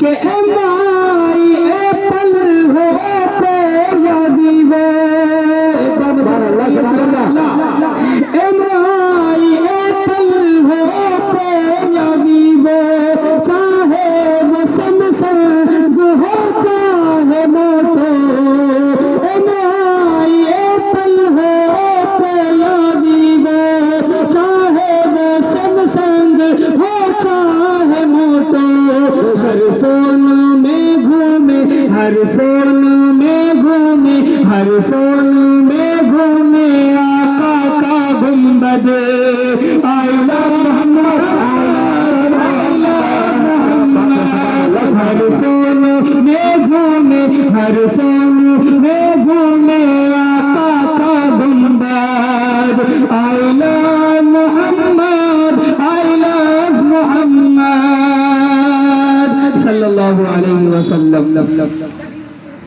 کہ اے مائی اے پل ہو پہ یادی وے اے مائی اے پل ہو پہ یادی وے چاہے وہ سمسنگ ہو چاہے موٹو اے مائی اے پل ہو پہ یادی وے چاہے وہ سمسنگ ہو چاہے موٹو ہر فون میں گھومے ہر فون میں گھومے ہر فون میں گھومے آقا کا گنبد آئلہ محمد ہر فون میں گھومے ہر فون میں گھومے آقا کا گنبد آئلہ محمد آئلہ محمد صلی اللہ علیہ وسلم